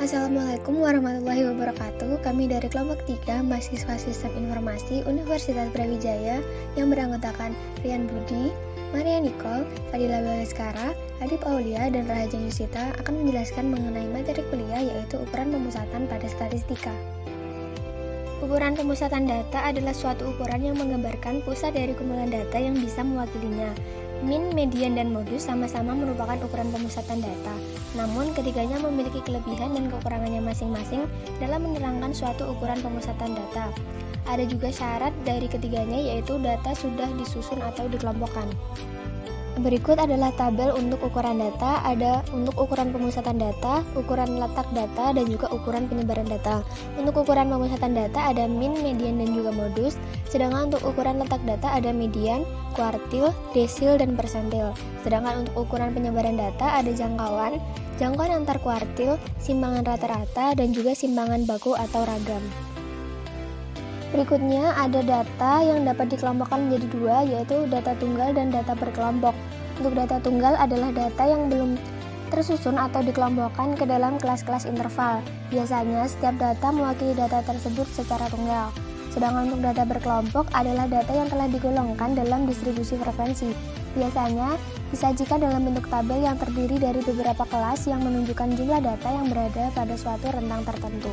Assalamualaikum warahmatullahi wabarakatuh. Kami dari kelompok 3 mahasiswa Sistem Informasi Universitas Brawijaya yang beranggotakan Rian Budi, Maria Nicole, Fadila Balaskara, Adip Aulia, dan Rahaja Yusita akan menjelaskan mengenai materi kuliah yaitu ukuran pemusatan pada statistika. Ukuran pemusatan data adalah suatu ukuran yang menggambarkan pusat dari kumpulan data yang bisa mewakilinya. Min, median, dan modus sama-sama merupakan ukuran pemusatan data. Namun, ketiganya memiliki kelebihan dan kekurangannya masing-masing dalam menerangkan suatu ukuran pemusatan data. Ada juga syarat dari ketiganya, yaitu data sudah disusun atau dikelompokkan. Berikut adalah tabel untuk ukuran data. Ada untuk ukuran pemusatan data, ukuran letak data, dan juga ukuran penyebaran data. Untuk ukuran pemusatan data ada min, median, dan juga modus. Sedangkan untuk ukuran letak data ada median, kuartil, desil, dan persentil. Sedangkan untuk ukuran penyebaran data ada jangkauan antar kuartil, simbangan rata-rata, dan juga simbangan baku atau ragam. Berikutnya ada data yang dapat dikelompokkan menjadi dua, yaitu data tunggal dan data berkelompok. Untuk data tunggal adalah data yang belum tersusun atau dikelompokkan ke dalam kelas-kelas interval. Biasanya setiap data mewakili data tersebut secara tunggal. Sedangkan untuk data berkelompok adalah data yang telah digolongkan dalam distribusi frekuensi. Biasanya disajikan dalam bentuk tabel yang terdiri dari beberapa kelas yang menunjukkan jumlah data yang berada pada suatu rentang tertentu.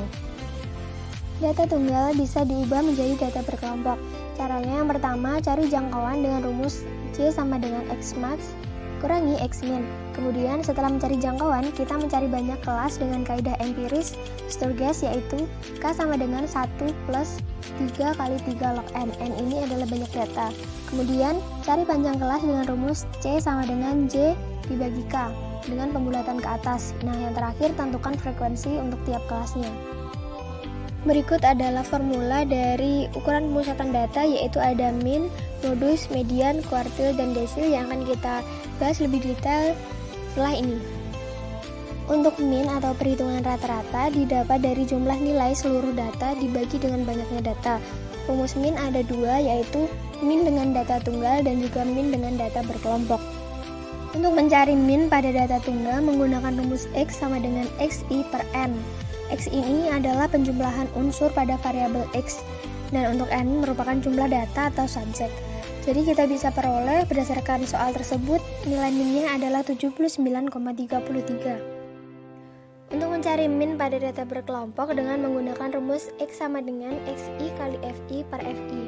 Data tunggal bisa diubah menjadi data berkelompok. Caranya yang pertama, cari jangkauan dengan rumus C sama dengan X max kurangi X min. Kemudian setelah mencari jangkauan, kita mencari banyak kelas dengan kaidah empiris Sturges, yaitu K sama dengan 1 plus 3 kali 3 log N. N ini adalah banyak data. Kemudian cari panjang kelas dengan rumus C sama dengan J dibagi K dengan pembulatan ke atas. Nah, yang terakhir tentukan frekuensi untuk tiap kelasnya. Berikut adalah formula dari ukuran pemusatan data, yaitu ada min, modus, median, kuartil, dan desil yang akan kita bahas lebih detail setelah ini. Untuk min atau perhitungan rata-rata didapat dari jumlah nilai seluruh data dibagi dengan banyaknya data. Rumus min ada dua, yaitu min dengan data tunggal dan juga min dengan data berkelompok. Untuk mencari min pada data tunggal menggunakan rumus X sama dengan XI per N. X ini adalah penjumlahan unsur pada variabel X, dan untuk N merupakan jumlah data atau subset. Jadi kita bisa peroleh berdasarkan soal tersebut, nilai minnya adalah 79,33. Untuk mencari min pada data berkelompok dengan menggunakan rumus X sama dengan XI kali FI per FI.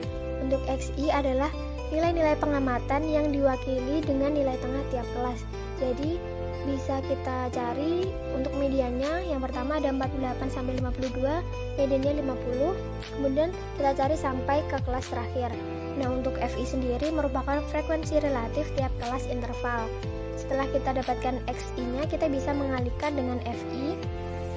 Untuk XI adalah nilai-nilai pengamatan yang diwakili dengan nilai tengah tiap kelas. Jadi bisa kita cari untuk mediannya. Yang pertama ada 48 sampai 52, mediannya 50. Kemudian kita cari sampai ke kelas terakhir. Nah, untuk FI sendiri merupakan frekuensi relatif tiap kelas interval. Setelah kita dapatkan XI-nya, kita bisa mengalihkan dengan FI.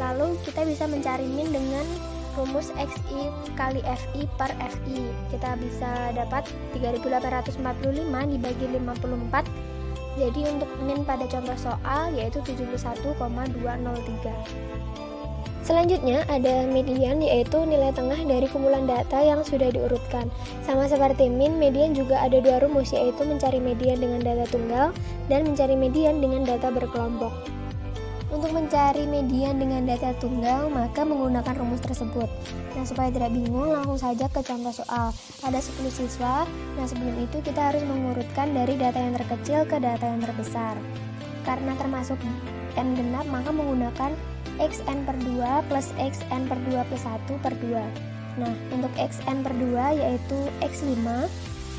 Lalu kita bisa mencari min dengan rumus XI kali FI per FI. Kita bisa dapat 3845 dibagi 54. Jadi untuk min pada contoh soal yaitu 71,203. Selanjutnya ada median, yaitu nilai tengah dari kumpulan data yang sudah diurutkan. Sama seperti min, median juga ada dua rumus, yaitu mencari median dengan data tunggal dan mencari median dengan data berkelompok. Untuk mencari median dengan data tunggal, maka menggunakan rumus tersebut. Nah, supaya tidak bingung, langsung saja ke contoh soal. Ada 10 siswa, nah sebelum itu kita harus mengurutkan dari data yang terkecil ke data yang terbesar. Karena termasuk n genap, maka menggunakan xn per 2 plus xn per 2 plus 1 per 2. Nah, untuk xn per 2 yaitu x5,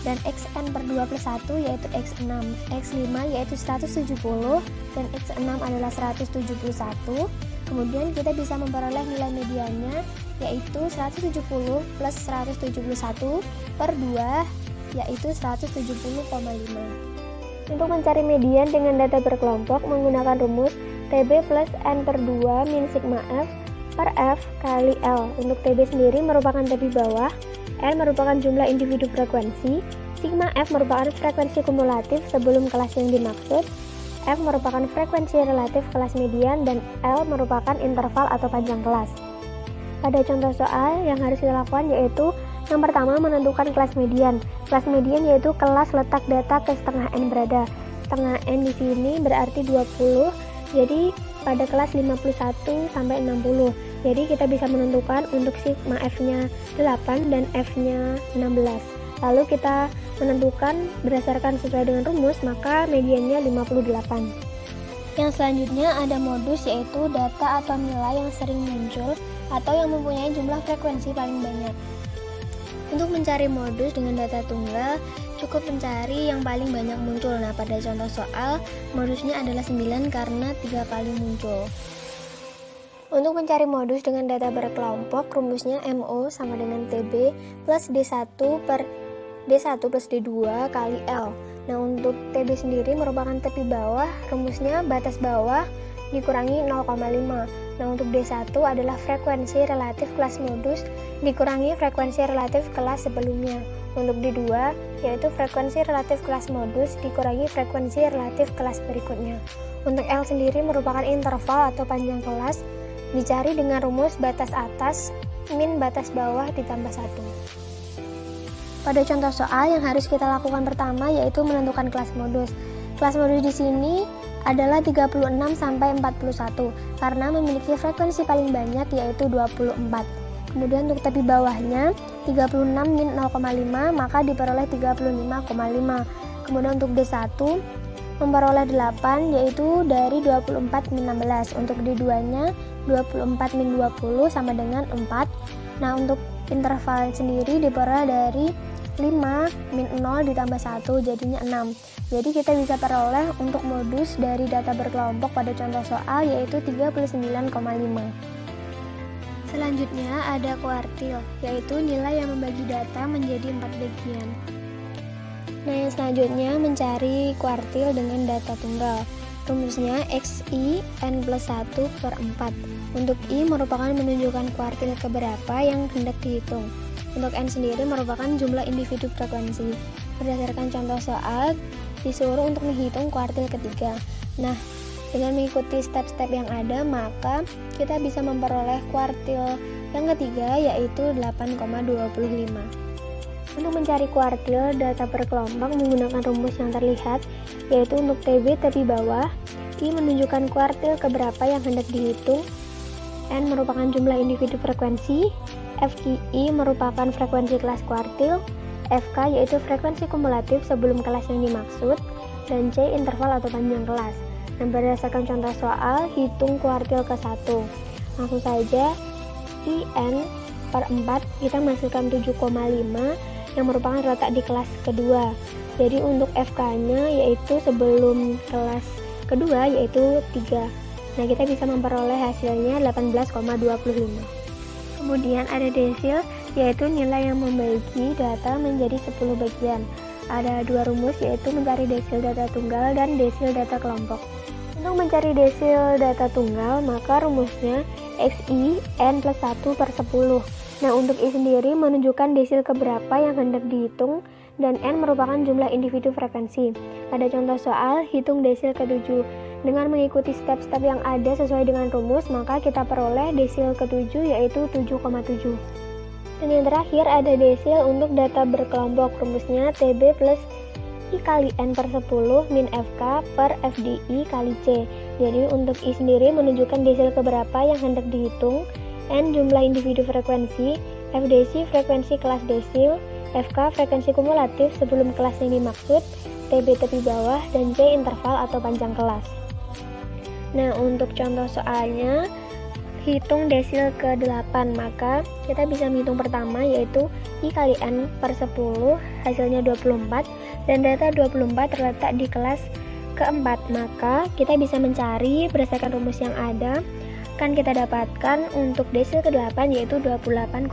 dan xn per 2 plus 1 yaitu x6. X5 yaitu 170 dan x6 adalah 171. Kemudian kita bisa memperoleh nilai mediannya yaitu 170 plus 171 per 2 yaitu 170,5. Untuk mencari median dengan data berkelompok menggunakan rumus TB plus N per 2 min sigma F per F kali L. Untuk TB sendiri merupakan tepi bawah, N merupakan jumlah individu frekuensi, sigma F merupakan frekuensi kumulatif sebelum kelas yang dimaksud, F merupakan frekuensi relatif kelas median, dan L merupakan interval atau panjang kelas. Pada contoh soal yang harus kita lakukan yaitu yang pertama menentukan kelas median. Kelas median yaitu kelas letak data ke setengah N berada. Setengah N di sini berarti 20, jadi pada kelas 51 sampai 60. Jadi kita bisa menentukan untuk sigma F-nya 8 dan F-nya 16. Lalu kita menentukan berdasarkan sesuai dengan rumus, maka mediannya 58. Yang selanjutnya ada modus, yaitu data atau nilai yang sering muncul atau yang mempunyai jumlah frekuensi paling banyak. Untuk mencari modus dengan data tunggal, cukup mencari yang paling banyak muncul. Nah, pada contoh soal, modusnya adalah 9 karena 3 kali muncul. Untuk mencari modus dengan data berkelompok, rumusnya MO sama dengan TB plus D1 per D1 plus D2 kali L. Nah, untuk TB sendiri merupakan tepi bawah, rumusnya batas bawah dikurangi 0,5. Nah, untuk D1 adalah frekuensi relatif kelas modus dikurangi frekuensi relatif kelas sebelumnya. Untuk D2 yaitu frekuensi relatif kelas modus dikurangi frekuensi relatif kelas berikutnya. Untuk L sendiri merupakan interval atau panjang kelas, dicari dengan rumus batas atas min batas bawah ditambah 1. Pada contoh soal yang harus kita lakukan pertama yaitu menentukan kelas modus. Kelas modus di sini adalah 36 sampai 41 karena memiliki frekuensi paling banyak yaitu 24. Kemudian untuk tepi bawahnya 36 min 0,5 maka diperoleh 35,5. Kemudian untuk D1 memperoleh 8 yaitu dari 24 min 16. Untuk D2-nya 24 min 20 sama dengan 4. Nah, untuk interval sendiri diperoleh dari 5 min 0 ditambah 1 jadinya 6. Jadi kita bisa peroleh untuk modus dari data berkelompok pada contoh soal yaitu 39,5. Selanjutnya ada kuartil, yaitu nilai yang membagi data menjadi 4 bagian. Nah, yang selanjutnya mencari kuartil dengan data tunggal. Rumusnya XI N plus 1 per 4. Untuk I merupakan menunjukkan kuartil keberapa yang hendak dihitung. Untuk N sendiri merupakan jumlah individu frekuensi. Berdasarkan contoh soal, disuruh untuk menghitung kuartil ketiga. Nah, dengan mengikuti step-step yang ada, maka kita bisa memperoleh kuartil yang ketiga yaitu 8,25. Untuk mencari kuartil data per kelompok menggunakan rumus yang terlihat, yaitu untuk TB tepi bawah, I menunjukkan kuartil keberapa yang hendak dihitung, N merupakan jumlah individu frekuensi, FKI merupakan frekuensi kelas kuartil, FK yaitu frekuensi kumulatif sebelum kelas yang dimaksud, dan C interval atau panjang kelas. Dan berdasarkan contoh soal, hitung kuartil ke-1. Langsung saja, IN per 4 kita menghasilkan 7,5 yang merupakan terletak di kelas kedua. Jadi untuk FK-nya yaitu sebelum kelas kedua yaitu 3. Nah, kita bisa memperoleh hasilnya 18,25. Kemudian ada desil, yaitu nilai yang membagi data menjadi 10 bagian. Ada dua rumus yaitu mencari desil data tunggal dan desil data kelompok. Untuk mencari desil data tunggal, maka rumusnya XI N plus 1 per 10. Nah, untuk I sendiri menunjukkan desil keberapa yang hendak dihitung, dan N merupakan jumlah individu frekuensi. Pada contoh soal, hitung desil ke-7. Dengan mengikuti step-step yang ada sesuai dengan rumus, maka kita peroleh desil ke-7 yaitu 7,7. Dan yang terakhir ada desil untuk data berkelompok. Rumusnya TB plus I kali N per 10 min FK per FDI kali C. Jadi untuk I sendiri menunjukkan desil keberapa yang hendak dihitung, N jumlah individu frekuensi, FDC frekuensi kelas desil, FK frekuensi kumulatif sebelum kelas yang dimaksud, TB tepi bawah, dan C interval atau panjang kelas. Nah, untuk contoh soalnya hitung desil ke-8, maka kita bisa menghitung pertama yaitu I kali N per 10 hasilnya 24 dan data 24 terletak di kelas keempat, maka kita bisa mencari berdasarkan rumus yang ada kan kita dapatkan untuk desil ke-8 yaitu 28,25.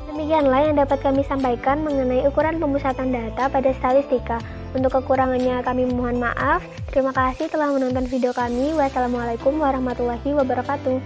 Demikianlah yang dapat kami sampaikan mengenai ukuran pemusatan data pada statistika. Untuk kekurangannya kami mohon maaf. Terima kasih telah menonton video kami. Wassalamualaikum warahmatullahi wabarakatuh.